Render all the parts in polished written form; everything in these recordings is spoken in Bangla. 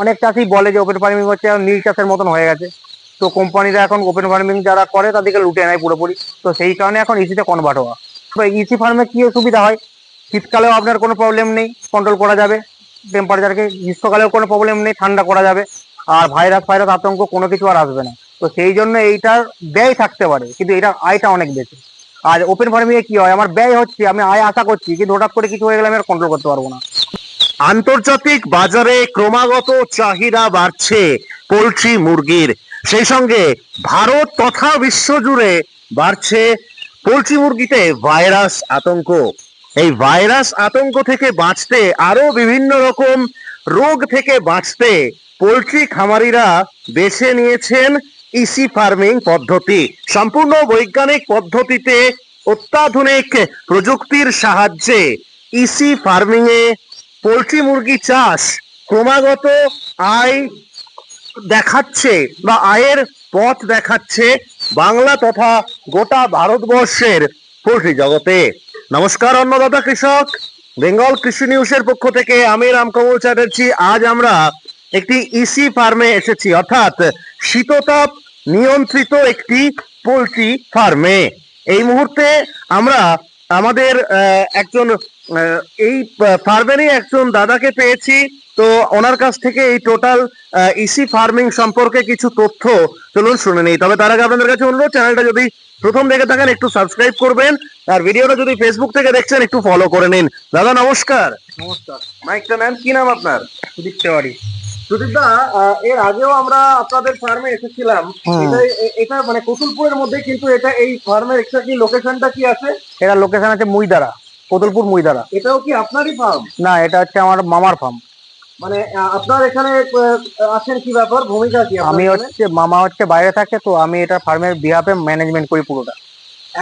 অনেক চাষি বলে যে ওপেন ফার্মিং হচ্ছে নীল চাষের মতন হয়ে গেছে। তো কোম্পানিরা এখন ওপেন ফার্মিং যারা করে তাদেরকে লুটে নেয় পুরোপুরি। তো সেই কারণে এখন ইসিতে কনভার্ট হওয়া। তো ইসি ফার্মে কি সুবিধা হয়, শীতকালেও আপনার কোনো প্রবলেম নেই, কন্ট্রোল করা যাবে টেম্পারেচারকে। গ্রীষ্মকালেও কোনো প্রবলেম নেই, ঠান্ডা করা যাবে। আর ভাইরাস ফাইরাস আতঙ্ক কোনো কিছু আর আসবে না। তো সেই জন্য এইটার ব্যয় থাকতে পারে, কিন্তু এটার আয়টা অনেক বেশি। আর ওপেন ফার্মিং এ কি হয়, আমার ব্যয় হচ্ছে, আমি আয় আশা করছি, কিন্তু হঠাৎ করে কিছু হয়ে গেলে আমি আর কন্ট্রোল করতে পারবো না। আন্তর্জাতিক বাজারে ক্রমাগত চাহিদা বাড়ছে পোলট্রি মুরগির, সেই সঙ্গে ভারত তথা বিশ্বজুড়ে বাড়ছে পোলট্রি মুরগিতে ভাইরাস আতঙ্ক। এই ভাইরাস আতঙ্ক থেকে বাঁচতে, আরো বিভিন্ন রকম রোগ থেকে বাঁচতে পোলট্রি খামারিরা বেছে নিয়েছেন ইসি ফার্মিং পদ্ধতি। সম্পূর্ণ বৈজ্ঞানিক পদ্ধতিতে অত্যাধুনিক প্রযুক্তির সাহায্যে ইসি ফার্মিং এ পোলট্রি মুরগি চাষ ক্রমাগত আয় দেখাচ্ছে বা আয়ের পথ দেখাচ্ছে বাংলা তথা গোটা ভারতবর্ষের পোলট্রি জগতে। নমস্কার অন্নদাতা কৃষক, বেঙ্গল কৃষি নিউজের পক্ষ থেকে আমি রামকমল চ্যাটার্জি। আজ আমরা একটি ইসি ফার্মে এসেছি, অর্থাৎ শীততাপ নিয়ন্ত্রিত একটি পোলট্রি ফার্মে। এই মুহূর্তে আমরা আমাদের একজন এই ফার্মেরই একজন দাদাকে পেয়েছি। তো ওনার কাছ থেকে এই টোটাল ইসি ফার্মিং সম্পর্কে কিছু তথ্য চলুন শুনে নিই। তবে তার আগে আপনাদের কাছে অনুরোধ, চ্যানেলটা যদি প্রথম দেখে থাকেন একটু সাবস্ক্রাইব করবেন, আর ভিডিওটা যদি ফেসবুক থেকে দেখছেন একটু ফলো করে নিন। দাদা নমস্কার। নমস্কার। মাইকটা নেন, কি নাম আপনার? সুদীপ তেওয়ারি। সুদীপ দা, এর আগেও আমরা আপনাদের ফার্মে এসেছিলাম। এটা মানে কতুলপুরের মধ্যে, কিন্তু এটা এই ফার্মের এক্স্যাক্টলি লোকেশনটা কি আছে? এটা লোকেশন আছে মুইদারা, কোতুলপুর মুইদারা। এটাও কি আপনারই ফার্ম? না, এটা হচ্ছে আমার মামার ফার্ম। মানে আপনার এখানে আছেন, কি ব্যাপার, ভূমিকা কি? আমি হচ্ছে মামা হচ্ছে বাইরে থাকে, তো আমি এটা ফার্মের বিহাফে ম্যানেজমেন্ট করি পুরোটা।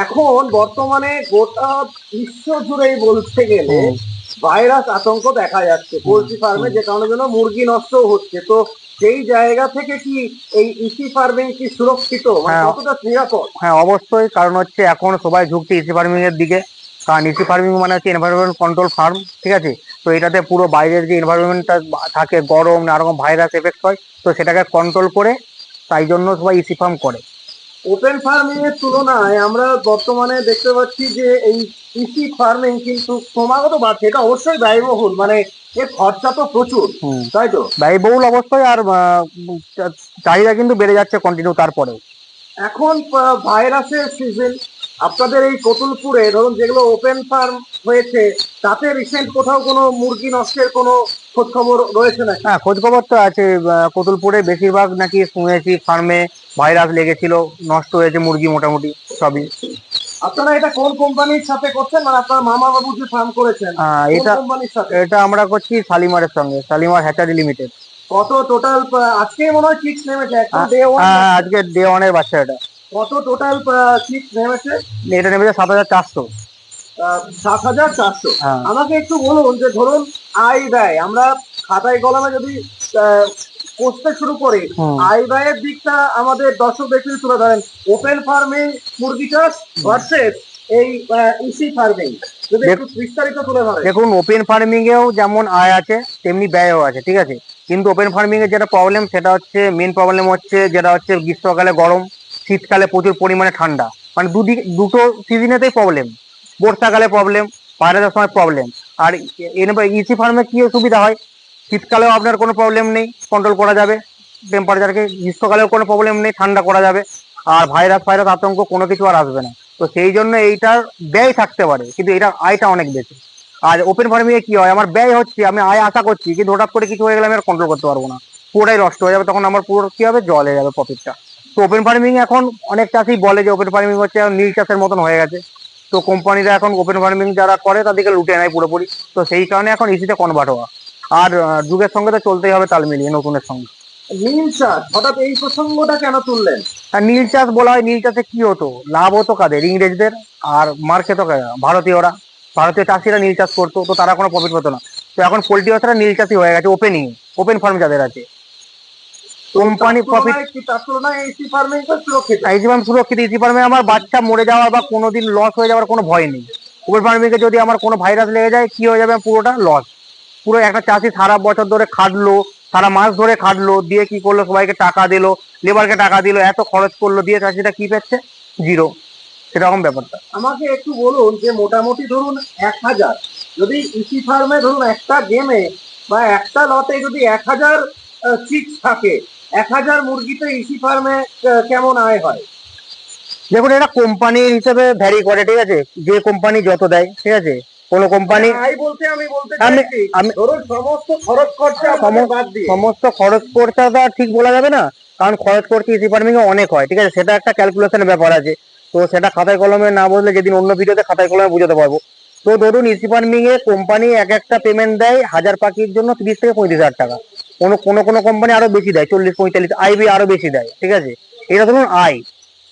এখন বর্তমানে গোটা বিশ্ব জুড়েই বলতে গেলে ভাইরাস আতঙ্ক দেখা যাচ্ছে পোলট্রি ফার্মে, যে কারণে জন্য মুরগি নষ্ট হচ্ছে। তো সেই জায়গা থেকে কি এই ইসি ফার্মিং কি সুরক্ষিত, মানে কতটা নিরাপদ? হ্যাঁ অবশ্যই, কারণ হচ্ছে এখন সবাই ঝুঁকছে ইসি ফার্মিং এর দিকে। কারণ ইসি ফার্মিং মানে হচ্ছে এনভায়রনমেন্ট কন্ট্রোল ফার্ম, ঠিক আছে। তো এটাতে পুরো বাইরের যে এনভায়রনমেন্টটা থাকে, গরম নানা রকম ভাইরাস এফেক্ট হয়, তো সেটাকে কন্ট্রোল করে, তাই জন্য সবাই ইসি ফার্ম করে। ওপেন ফার্মিং এর তুলনায় আমরা বর্তমানে দেখতে পাচ্ছি যে এই ইসি ফার্মিং কিন্তু ক্রমাগত বাড়ছে। এটা অবশ্যই ব্যয়বহুল, মানে এর খরচা তো প্রচুর, তাই তো? ব্যয়বহুল অবশ্যই, আর চাহিদা কিন্তু বেড়ে যাচ্ছে কন্টিনিউ তারপরে। এখন ভাইরাসের সিজন, আপনাদের এই কতুলপুরে ধরুন যেগুলো ওপেন ফার্ম হয়েছে, তাতে রিসেন্ট কোথাও কোনো মুরগি নষ্টের কোনো খোঁজ খবর রয়েছে নাকি? হ্যাঁ খোঁজ খবর তো আছে, কতুলপুরে বেশিরভাগ নাকি শুনেছি ফার্মে ভাইরাস লেগেছিল, নষ্ট হয়েছে মুরগি মোটামুটি সবই। আপনারা এটা কোন কোম্পানির সাথে করছেন, মানে আপনার মামা বাবু যে ফার্ম করেছেন এটা কোম্পানির সাথে? এটা আমরা করছি শালিমারের সঙ্গে, শালিমার হ্যাচারি লিমিটেড। কত টোটাল আজকে মনে হয় চিক্স নেমেছে একদম ডে ওয়ান? হ্যাঁ আজকে ডে ওয়ানের বাচ্চা এটা। কত টোটাল চিক্স নেমেছে? এটা নেমেছে 7,400। 7,400। আমাকে একটু বলুন যে ধরুন আয় ব্যয় আমরা খাতায় কলমে যদি কষতে শুরু করি, আয় ব্যয়ের দিকটা আমাদের দর্শক ব্যক্তি তুলে ধরেন। ওপেন ফার্মিং মুরগি চাষ ভার্সেস এই ইসি ফার্মিং, যদি একটু বিস্তারিত তুলে ধরেন। দেখুন, ওপেন ফার্মিং এও যেমন আয় আছে তেমনি ব্যয়ও আছে, ঠিক আছে। কিন্তু ওপেন ফার্মিং এর যেটা প্রবলেম, সেটা হচ্ছে মেন প্রবলেম হচ্ছে যেটা হচ্ছে গ্রীষ্মকালে গরম, শীতকালে প্রচুর পরিমাণে ঠান্ডা, মানে দুটো সিজনেতেই প্রবলেম। বর্ষাকালে প্রবলেম, ভাইরাসের সময় প্রবলেম। আর ইসি ফার্মে কি সুবিধা হয়, শীতকালেও আপনার কোনো প্রবলেম নেই, কন্ট্রোল করা যাবে টেম্পারেচারকে। গ্রীষ্মকালেও কোনো প্রবলেম নেই, ঠান্ডা করা যাবে। আর ভাইরাস ফাইরাস আতঙ্ক কোনো কিছু আর আসবে না। তো সেই জন্য এইটার ব্যয় থাকতে পারে, কিন্তু এটার আয়টা অনেক বেশি। আর ওপেন ফার্মিং এ কি হয়, আমার ব্যয় হচ্ছে, আমি আয় আশা করছি, কিন্তু হঠাৎ করে কিছু হয়ে গেলে আমি আর কন্ট্রোল করতে পারবো না, পুরোটাই নষ্ট হয়ে যাবে। তখন আমার পুরো কি হবে, জল হয়ে যাবে প্রফিটটা। তো ওপেন ফার্মিং এখন অনেক চাষি বলে যে ওপেন ফার্মিং হচ্ছে নীল চাষের মতন হয়ে গেছে। তো কোম্পানিরা এখন ওপেন ফার্মিং যারা করে তাদেরকে লুটে নেয় পুরোপুরি। তো সেই কারণে এখন ইসিতে কনভার্ট হওয়া। আর যুগের সঙ্গে তো চলতেই হবে তাল মিলিয়ে, নতুনের সঙ্গে। নীল চাষ হঠাৎ এই প্রসঙ্গটা কেন তুললেন? আর নীল চাষ বলা হয়, নীল চাষে কি হতো, লাভ হতো কাদের, ইংরেজদের। আর মার খেত ভারতীয়রা, ভারতীয় চাষিরা নীল চাষ করতো, তো তারা কোনো প্রফিট পেতো না। তো এখন পোল্ট্রি চাষিরা নীল চাষি হয়ে গেছে, ওপেন ফার্ম যাদের আছে, কোম্পানি প্রফিট। ইসি ফার্মিং সুরক্ষিত, ইসি ফার্মে আমার বাচ্চা মরে যাওয়ার বা কোনোদিন লস হয়ে যাওয়ার কোনো ভয় নেই। ওপেন ফার্মিং যদি আমার কোনো ভাইরাস লেগে যায়, কি হয়ে যাবে, পুরোটা লস। পুরো একটা চাষি সারা বছর ধরে খাটলো, সারা মাস ধরে খাটলো, দিয়ে কি করলো, সবাইকে টাকা দিলো, লেবারকে টাকা দিলো, এত খরচ করলো, দিয়ে চাষিটা কি পাচ্ছে? জিরো। সেরকম ব্যাপারটা। আমাকে একটু বলুন যে মোটামুটি ধরুন 1000, যদি ইসি ফার্মে ধরুন একটা গেমে বা একটা লটে যদি 1000 চিক্স থাকে, 1000 মুরগিতে ইসি ফার্মে কেমন আয় হয়? দেখুন, এটা কোম্পানি হিসেবে ভ্যারি করে, ঠিক আছে, যে কোম্পানি যত দেয়, ঠিক আছে। কোনো কোম্পানি আয় বলতে আমি বলতে আমি চাইছি আমি ধরুন সমস্ত খরচ খরচা আপনাদের বাদ দিয়ে। সমস্ত খরচ খরচাটা ঠিক বলা যাবে না, কারণ খরচ খরচা ইসি ফার্মিং এ অনেক হয়, ঠিক আছে, সেটা একটা ক্যালকুলেশনের ব্যাপার আছে। তো সেটা খাতায় কলমে না বললে যেদিন অন্য ভিডিওতে খাতায় কলমে বুঝাতে পারবো। তো ধরুন ইসি ফার্মিং এ কোম্পানি এক একটা পেমেন্ট দেয় 1000 পাখির জন্য 30 থেকে 35 হাজার টাকা। কোনো কোনো কোনো কোম্পানি আরো বেশি দেয়, 40-45, আইবি আরো বেশি দেয়, ঠিক আছে। এটা ধরুন আয়,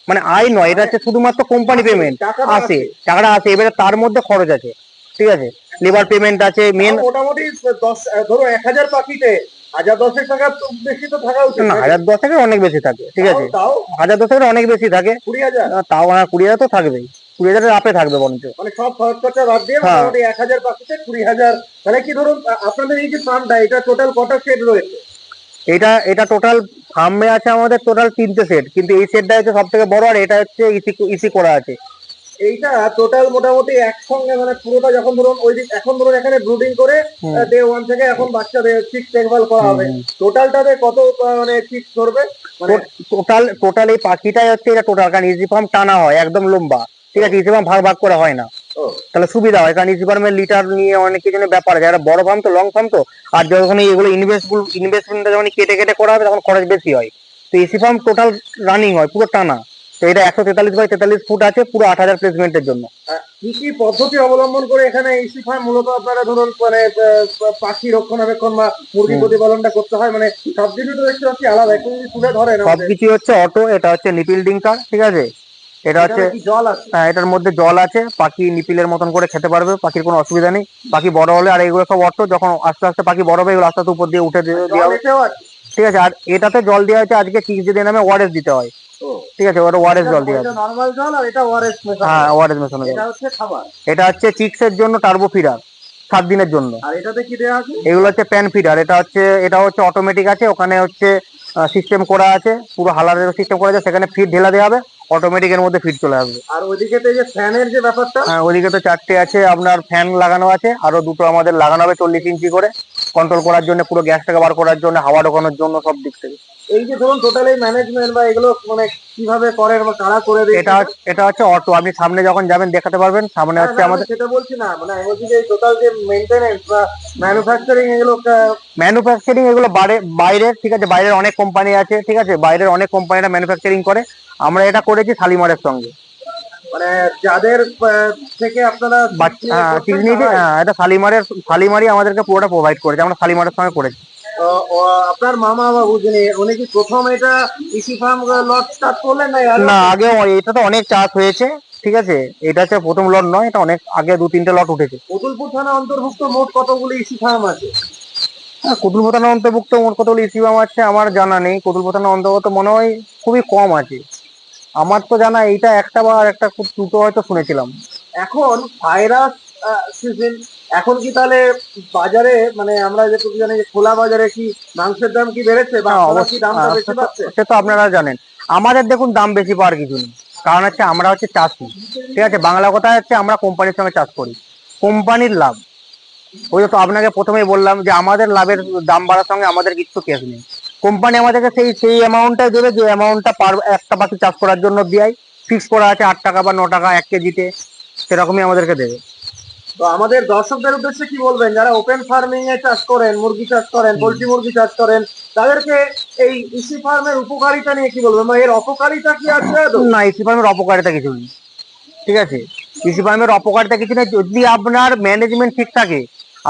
মানে আয় নয়, এটা হচ্ছে শুধুমাত্র কোম্পানি পেমেন্ট আসে, টাকাটা আসে, এবারে তার মধ্যে খরচ আছে, ঠিক আছে, লেবার পেমেন্ট আছে মেন। মোটামুটি 10 ধরো 1000 পাখিতে 1010 টাকা তো বেশি তো থাকা উচিত না, নাকি? 1010-এর অনেক বেশি থাকে, ঠিক আছে, তাও 1010-এর অনেক বেশি থাকে। 20,000, তাও 20,000 তো থাকবেই, 20,000-এর আপে থাকবে বরঞ্চ। মানে সব খরচ খরচা বাদ দিয়ে হ্যাঁ। মোটামুটি 1000 পাখিতে 20,000। তাহলে কি ধরুন আপনাদের এই যে ফার্মটা, এটা টোটাল কটা শেড রয়েছে? এটা এটা টোটাল ফার্মে আছে আমাদের টোটাল 3টে সেট, কিন্তু এই সেটটা হচ্ছে সব থেকে বড়, আর এটা হচ্ছে ইসি ইসি করা আছে। এইটা টোটাল মোটামুটি একসঙ্গে মানে পুরোটা যখন ধরুন ওই দিক, এখন ধরুন এখানে ব্রুডিং করে ডে 1 থেকে এখন বাচ্চাদের চিক্স দেখভাল করা হবে, টোটালটাতে কত মানে চিক্স ধরবে মানে? টোটাল এই পাখিটাই হচ্ছে এটা টোটাল, কারণ ইসি ফার্ম টানা হয় একদম লম্বা, ঠিক আছে, ইসি ফার্ম ভাগ ভাগ করে হয় না, ও তাহলে সুবিধা হয়, কারণ ইসি ফার্মের লিটার নিয়ে অনেক কিছু নিয়ে ব্যাপার আছে, একটা বড় ফার্ম তো, লং ফার্ম তো, আর যখন এগুলো ইনভেস্টমেন্টটা যখন কেটে কেটে করা হবে তখন খরচ বেশি হয়। তো ইসি ফার্ম টোটাল রানিং হয় পুরো টানা। তো এটা 143x43 ফুট আছে, পুরো 8,000 প্লেসমেন্টের জন্য। কি কি পদ্ধতি অবলম্বন করে এখানে ইসি ফার্ম মূলত আপনারা ধরুন মানে পাখি রক্ষণাবেক্ষণ বা মুরগি প্রতিপালনটা করতে হয়, মানে সব কিছু তো দেখতে পাচ্ছি আলাদা, একটু যদি তুলে ধরেন আমাদের। সবকিছু হচ্ছে অটো, এটা হচ্ছে নিপিল ডিঙ্কার, ঠিক আছে, এটা হচ্ছে এখানে কি জল আছে? এটার মধ্যে জল আছে, পাখি নিপিলের মতন করে খেতে পারবে, পাখির কোনো অসুবিধা নেই। পাখি বড় হলে, আর এগুলো সব অটো, যখন আস্তে আস্তে পাখি বড় হবে এগুলো আস্তে আস্তে উপর দিয়ে উঠে দেওয়া জল হবে, এতেও আছে? ঠিক আছে। আর এটাতে জল দেওয়া হচ্ছে আজকে চিক্স যদি নামে ওয়ারেস দিতে হয়, ও ঠিক আছে, ওটা ওয়ারেস জল দেওয়া এটা আছে। নরমাল জল আর এটা ওআরএস মেশানো? হ্যাঁ, ওয়ারেস মেশানো জল। এটা হচ্ছে খাবার, এটা হচ্ছে চিক্সের জন্য টার্বো ফিডার 7 দিনের জন্য। আর এটাতে কি দেওয়া আছে? এগুলো হচ্ছে প্যান ফিডার, এটা হচ্ছে অটোমেটিক আছে, ওখানে হচ্ছে সিস্টেম করা আছে, পুরো হালারের সিস্টেম করা আছে, সেখানে ফিড ঢেলা দেওয়া হবে, অটোমেটিক এর মধ্যে ফিড চলে আসবে। আর ওইদিকে যে ফ্যানের যে ব্যাপারটা? হ্যাঁ, ওইদিকে তো 4টে আছে আপনার ফ্যান লাগানো আছে, আরো 2টো আমাদের লাগানো হবে 40 ইঞ্চি করে, কন্ট্রোল করার জন্য, পুরো গ্যাসটাকে বার করার জন্য, হাওয়া ঢোকানোর জন্য, সব দিক থেকে। এই যে ধরুন টোটাল এই ম্যানেজমেন্ট বা এগুলো মানে কিভাবে করেন বা কারা করে দেয়? এটা হচ্ছে অটো, আপনি সামনে যখন যাবেন দেখাতে পারবেন, সামনে হচ্ছে আমাদের সেটা বলছি না, মানে আমি বলছি যে টোটাল যে মেইনটেনেন্স বা ম্যানুফ্যাকচারিং এগুলো ম্যানুফ্যাকচারিং এগুলো বাইরের, ঠিক আছে, বাইরের অনেক কোম্পানি আছে, ঠিক আছে, বাইরের অনেক কোম্পানিরা ম্যানুফ্যাকচারিং করে, আমরা এটা করেছি শালিমারের সঙ্গে। মানে যাদের থেকে আপনারা চিজ নিয়েছি, এটা শালিমারই আমাদেরকে পুরোটা প্রোভাইড করেছে, আমরা শালিমারের সঙ্গে করেছি। আপনার মামা বাবু যিনি, উনি কি প্রথম এটা ইসি ফার্ম লট স্টার্ট করলেন না, আগে এটা তো অনেক চাষ হয়েছে, ঠিক আছে, এটা হচ্ছে প্রথম লট নয়, এটা অনেক আগে 2-3টে লট উঠেছে। কতুলপুর থানা অন্তর্ভুক্ত মোট কতগুলি ইসি ফার্ম আছে? হ্যাঁ, কতুলপুর থানা অন্তর্ভুক্ত মোট কতগুলো ইসি ফার্ম আছে আমার জানা নেই, কতুলপুর থানা অন্তর্গত মনে হয় খুবই কম আছে, আমার তো জানা এইটা একটা, বা আর একটা খুব দুটো হয়তো শুনেছিলাম। এখন ভাইরাস সিজন, এখন কি তাহলে বাজারে মানে আমরা যেটুকু জানি যে খোলা বাজারে কি মাংসের দাম কি বেড়েছে বা হ্যাঁ, আপনারা কি দামটা বেশি অবশ্যই, পাচ্ছে? সে তো আপনারা জানেন। আমাদের দেখুন দাম বেশি পাওয়ার কিছু নেই, কারণ হচ্ছে আমরা হচ্ছে চাষি, ঠিক আছে, বাংলা কথা হচ্ছে আমরা কোম্পানির সঙ্গে চাষ করি, কোম্পানির লাভ। ওই তো আপনাকে প্রথমেই বললাম যে আমাদের লাভের দাম বাড়ার সঙ্গে আমাদের কিছু কেস নেই, কোম্পানি আমাদেরকে সেই অ্যামাউন্টটাই দেবে, যে অ্যামাউন্টটা একটা পাখি চাষ করার জন্য দেয়, ফিক্স করা আছে 8 টাকা বা 9 টাকা 1 কেজিতে, সেরকমই আমাদেরকে দেবে। তো আমাদের দর্শকদের উদ্দেশ্যে কি বলবেন যারা ওপেন ফার্মিং এ চাষ করেন, মুরগি চাষ করেন, পোল্ট্রি মুরগি চাষ করেন, তাদেরকে এই ইসি ফার্মের উপকারিতা নিয়ে কি বলবেন বা এর অপকারিতা কি আছে? না, ইসি ফার্মের অপকারিতা কিছু নেই, ঠিক আছে, ইসি ফার্মের অপকারিতা কিছু নেই যদি আপনার ম্যানেজমেন্ট ঠিক থাকে।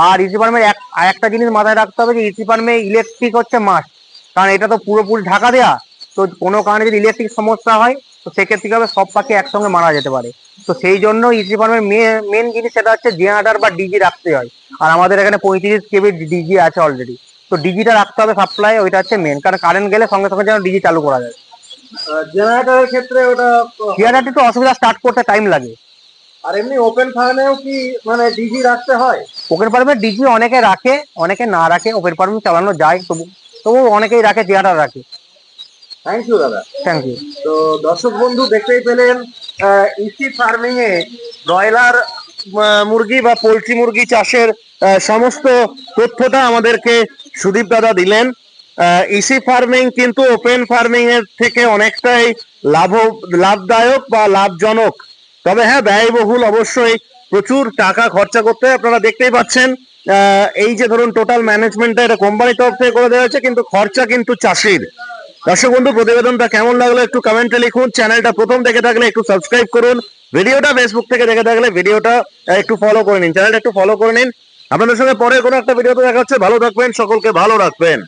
আর ইসি ফার্মের একটা জিনিস মাথায় রাখতে হবে, যে ইসি ফার্মে ইলেকট্রিক হচ্ছে মাস্ট, কারণ এটা তো পুরোপুরি ঢাকা দেয়া, তো কোনো কারণে যদি ইলেকট্রিক সমস্যা হয় তো সেক্ষেত্রে কি হবে, সব পাখি একসঙ্গে মারা যেতে পারে। তো সেই জন্য ইসি ফার্মের মেন জিনিস সেটা হচ্ছে জেনারেটর বা ডিজি রাখতে হয়, আর আমাদের এখানে 35 কেবি ডিজি আছে অলরেডি, তো ডিজিটা রাখতে হবে সাপ্লাই, ওইটা হচ্ছে মেন, কারণ কারেন্ট গেলে সঙ্গে সঙ্গে যেন ডিজি চালু করা যায়। জেনারেটরের ক্ষেত্রে ওটা জেনারেটর একটু অসুবিধা, স্টার্ট করতে টাইম লাগে। আর এমনি ওপেন ফার্মেও কি মানে ডিজি রাখতে হয়? ওপেন ফার্মে ডিজি অনেকে রাখে, অনেকে না রাখে, ওপেন ফার্ম চালানো যায়, তবু অনেকেই রাখে, চেয়ারা রাখে। থ্যাংক ইউ দাদা। Thank you. তো দর্শক বন্ধু দেখতেই পেলেন ইসি ফার্মিং এ ব্রয়লার মুরগি বা পোলট্রি মুরগি চাষের সমস্ত তথ্যটা আমাদেরকে সুদীপ দাদা দিলেন। ইসি ফার্মিং কিন্তু ওপেন ফার্মিং এর থেকে অনেকটাই লাভদায়ক বা লাভজনক, তবে হ্যাঁ ব্যয়বহুল অবশ্যই, প্রচুর টাকা খরচা করতে হয়। আপনারা দেখতেই পাচ্ছেন এই যে ধরুন টোটাল ম্যানেজমেন্টটা এটা কোম্পানির তরফ থেকে করে দেওয়া হয়েছে, কিন্তু খরচা কিন্তু চাষির। দর্শক বন্ধু, প্রতিবেদনটা কেমন লাগলো একটু কমেন্টে লিখুন। চ্যানেলটা প্রথম দেখে থাকলে একটু সাবস্ক্রাইব করুন, ভিডিওটা ফেসবুক থেকে দেখে থাকলে ভিডিওটা একটু ফলো করে নিন, চ্যানেলটা একটু ফলো করে নিন। আপনাদের সঙ্গে পরে কোনো একটা ভিডিওতে দেখা হচ্ছে। ভালো থাকবেন, সকলকে ভালো রাখবেন।